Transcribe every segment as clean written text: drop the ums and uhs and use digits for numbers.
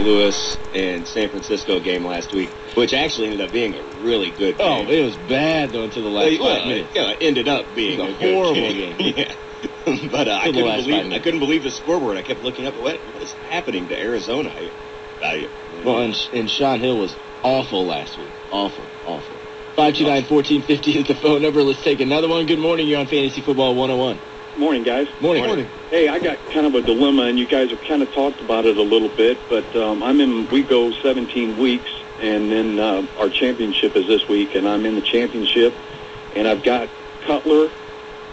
Louis and San Francisco game last week, which actually ended up being a really good game. Oh, it was bad, though, until the last 5 minutes. Yeah, it ended up being a good horrible game. Yeah. But I couldn't believe the scoreboard. I kept looking up. What is happening to Arizona? And Sean Hill was awful last week. Awful. 529-1450 is the phone number. Let's take another one. Good morning. You're on Fantasy Football 101. Morning, guys. Morning. Hey, I got kind of a dilemma, and you guys have kind of talked about it a little bit, but we go 17 weeks, and then our championship is this week, and I'm in the championship, and I've got Cutler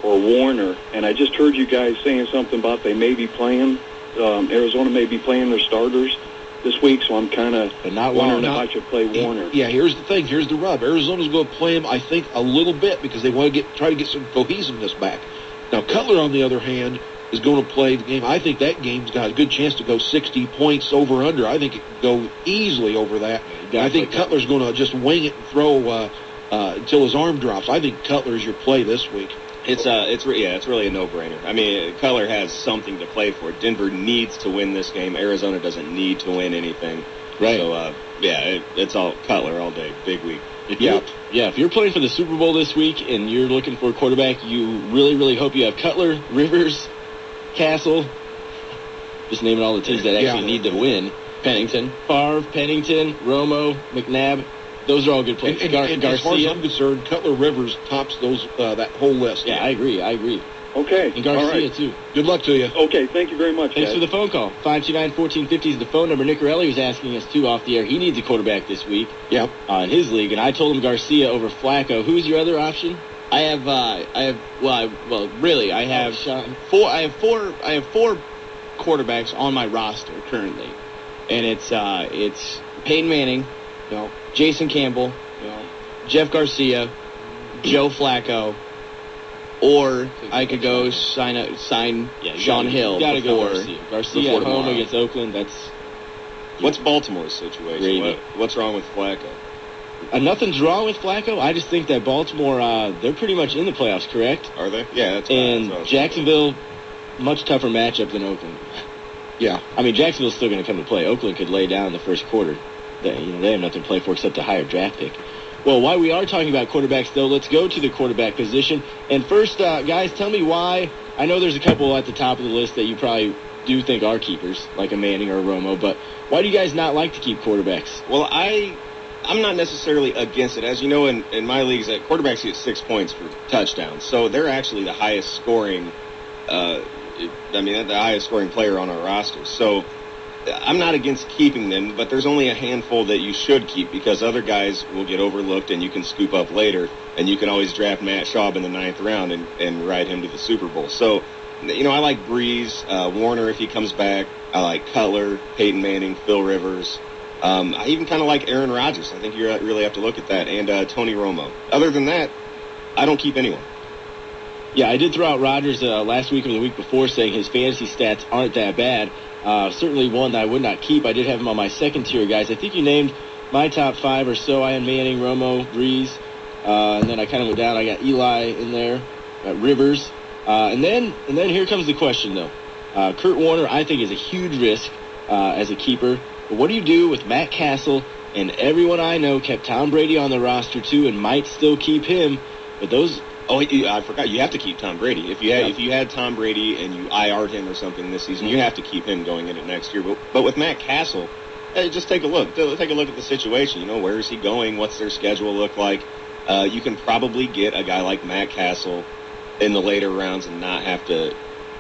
or Warner, and I just heard you guys saying something about they may be playing, Arizona may be playing their starters this week, so I'm kind of wondering if I should play Warner. Yeah, here's the thing. Here's the rub. Arizona's going to play him, I think, a little bit because they want to try to get some cohesiveness back. Now, Cutler, on the other hand, is going to play the game. I think that game's got a good chance to go 60 points over-under. I think it can go easily over that. I think Cutler's going to just wing it and throw until his arm drops. I think Cutler's your play this week. It's really a no-brainer. I mean, Cutler has something to play for. Denver needs to win this game. Arizona doesn't need to win anything. Right. So, it's all Cutler all day. Big week. If you're playing for the Super Bowl this week and you're looking for a quarterback, you really, really hope you have Cutler, Rivers, Castle, just naming all the teams that actually need to win. Pennington, Favre, Romo, McNabb. Those are all good plays. And Garcia. As far as I'm concerned, Cutler Rivers tops those that whole list. Yeah, I agree. Okay. And Garcia, too. Good luck to you. Okay, thank you very much, Thanks guys. for the phone call. 529-1450 is the phone number. Nicorelli was asking us, too, off the air. He needs a quarterback this week. Yep. In his league, and I told him Garcia over Flacco. Who's your other option? I have four quarterbacks on my roster currently, and it's Peyton Manning, Jason Campbell, Jeff Garcia, Joe Flacco, or I could go sign Sean Hill. You gotta go Garcia at home against Oakland. What's Baltimore's situation? Gravy. What's wrong with Flacco? Nothing's wrong with Flacco. I just think that Baltimore, they're pretty much in the playoffs, correct? Are they? Yeah, that's And Jacksonville, much tougher matchup than Oakland. Yeah. I mean, Jacksonville's still going to come to play. Oakland could lay down in the first quarter. They have nothing to play for except a higher draft pick. Well, while we are talking about quarterbacks, though, let's go to the quarterback position. And first, guys, tell me why. I know there's a couple at the top of the list that you probably do think are keepers, like a Manning or a Romo, but why do you guys not like to keep quarterbacks? Well, I'm not necessarily against it. As you know, in my leagues, quarterbacks get 6 points for touchdowns. So they're actually the highest scoring, the highest scoring player on our roster. So I'm not against keeping them, but there's only a handful that you should keep because other guys will get overlooked and you can scoop up later. And you can always draft Matt Schaub in the 9th round and ride him to the Super Bowl. So, I like Breeze, Warner if he comes back. I like Cutler, Peyton Manning, Phil Rivers. I even kind of like Aaron Rodgers. I think you really have to look at that. And Tony Romo. Other than that, I don't keep anyone. Yeah, I did throw out Rodgers last week or the week before saying his fantasy stats aren't that bad. Certainly one that I would not keep. I did have him on my second tier, guys. I think you named my top 5 or so. I had Manning, Romo, Breeze. And then I kind of went down. I got Eli in there, got Rivers. And then here comes the question, though. Kurt Warner, I think, is a huge risk as a keeper. But what do you do with Matt Castle and everyone I know kept Tom Brady on the roster, too, and might still keep him? But those... Oh, I forgot. You have to keep Tom Brady. If you had Tom Brady and you IR'd him or something this season, you have to keep him going into next year. But with Matt Castle, just take a look. Take a look at the situation. Where is he going? What's their schedule look like? You can probably get a guy like Matt Castle in the later rounds and not have to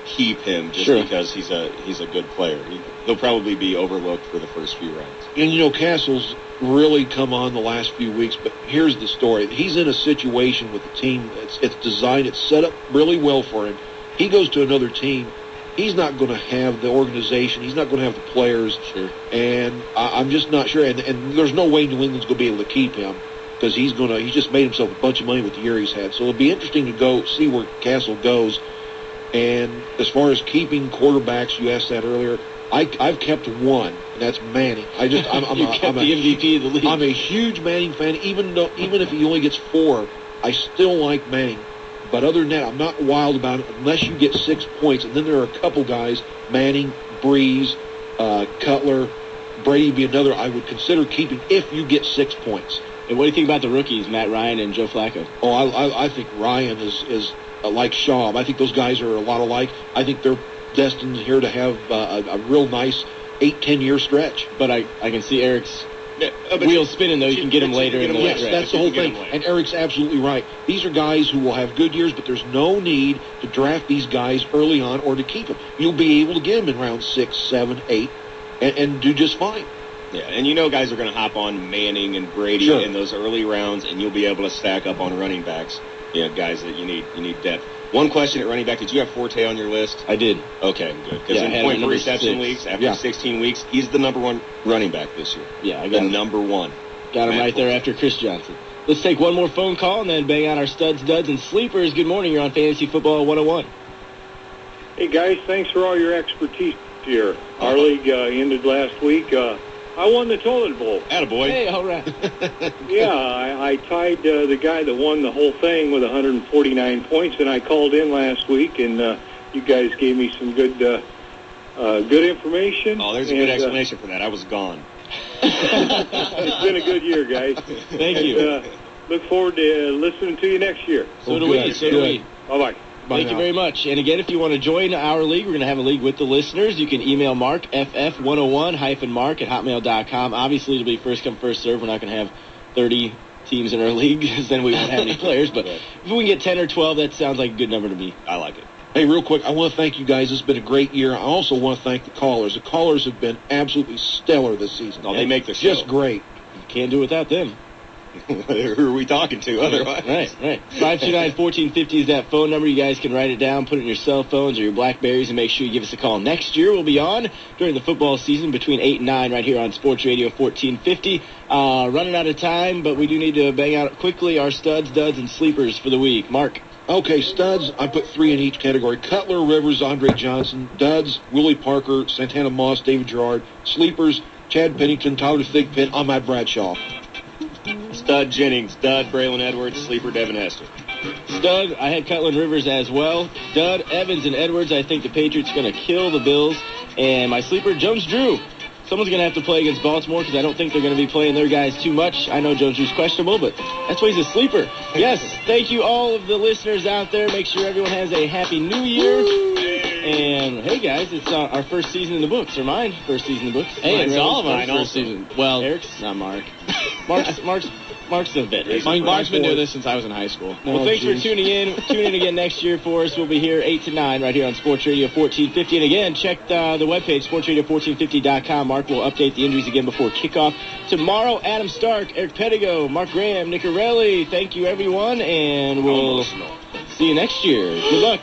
keep him just because he's a good player. He'll probably be overlooked for the first few rounds. And Castle's really come on the last few weeks, but here's the story. He's in a situation with a team it's designed, it's set up really well for him. He goes to another team. He's not going to have the organization. He's not going to have the players. Sure. And I'm just not sure. And there's no way New England's going to be able to keep him because he's just made himself a bunch of money with the year he's had. So it'll be interesting to go see where Castle goes. And as far as keeping quarterbacks, you asked that earlier. I've kept one, and that's Manning. I'm the MVP of the league. I'm a huge Manning fan. Even if he only gets 4, I still like Manning. But other than that, I'm not wild about it unless you get 6 points. And then there are a couple guys: Manning, Breeze, Cutler, Brady would be another I would consider keeping if you get 6 points. And what do you think about the rookies, Matt Ryan and Joe Flacco? Oh, I think Ryan is like Schaub. I think those guys are a lot alike. I think they're destined here to have a real nice 8-10 year stretch. But I can see Eric's wheels spinning, though. You can get them later in the Yes, stretch. that's the whole thing. And Eric's absolutely right. These are guys who will have good years, but there's no need to draft these guys early on or to keep them. You'll be able to get them in round 6, 7, 8, and do just fine. Yeah, and guys are going to hop on Manning and Brady in those early rounds, and you'll be able to stack up on running backs. Guys that you need depth. One question at running back: did you have Forte on your list? I did. Okay, good. Because in point per reception leagues, after 16 weeks, he's the number 1 running back this year. Yeah, I got him. Number 1. Got him right there after Chris Johnson. Let's take one more phone call and then bang out our studs, duds, and sleepers. Good morning. You're on Fantasy Football 101. Hey, guys, thanks for all your expertise here. Our league ended last week. I won the toilet bowl. Attaboy. Hey, all right. Yeah, I tied the guy that won the whole thing with 149 points, and I called in last week, and you guys gave me some good information. Oh, there's a good explanation for that. I was gone. It's been a good year, guys. Thank you. Look forward to listening to you next year. So do we. So do we. Bye-bye. Thank you very much. And again, if you want to join our league, we're going to have a league with the listeners. You can email Mark, ff101-mark@hotmail.com. Obviously, it'll be first come, first serve. We're not going to have 30 teams in our league because then we won't have any players. But if we can get 10 or 12, that sounds like a good number to me. I like it. Hey, real quick, I want to thank you guys. It's been a great year. I also want to thank the callers. The callers have been absolutely stellar this season. Oh, they make the show. Just great. Can't do it without them. Who are we talking to otherwise? Right. 529-1450 is that phone number. You guys can write it down, put it in your cell phones or your BlackBerries, and make sure you give us a call. Next year, we'll be on during the football season between 8 and 9 right here on Sports Radio 1450. Running out of time, but we do need to bang out quickly our studs, duds, and sleepers for the week. Mark. Okay, studs, I put 3 in each category. Cutler, Rivers, Andre Johnson. Duds, Willie Parker, Santana Moss, David Gerard. Sleepers, Chad Pennington, Tyler Thigpen, Ahmad Bradshaw. Stud, Jennings. Dud, Braylon Edwards. Sleeper, Devin Hester. Stud, I had Cutler and Rivers as well. Dud, Evans, and Edwards. I think the Patriots are going to kill the Bills. And my sleeper, Jones-Drew. Someone's going to have to play against Baltimore because I don't think they're going to be playing their guys too much. I know Jones-Drew's questionable, but that's why he's a sleeper. Yes, thank you all of the listeners out there. Make sure everyone has a happy new year. And, hey, guys, it's our first season in the books, or mine first season in the books. Hey, it's all of our first season. season. Well, Eric's not Mark. Mark's a veteran. Mark's been doing this since I was in high school. Well, thanks for tuning in. Tune in again next year for us. We'll be here 8 to 9 right here on Sports Radio 1450. And again, check the webpage, sportsradio1450.com. Mark will update the injuries again before kickoff. Tomorrow, Adam Stark, Eric Pedigo, Mark Graham, Nicorelli. Thank you, everyone, and we'll see you next year. Good luck.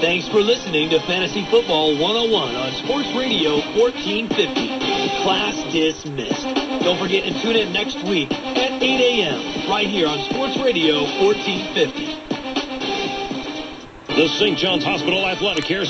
Thanks for listening to Fantasy Football 101 on Sports Radio 1450. Class dismissed. Don't forget to tune in next week at 8 a.m. right here on Sports Radio 1450. The St. John's Hospital Athletic Care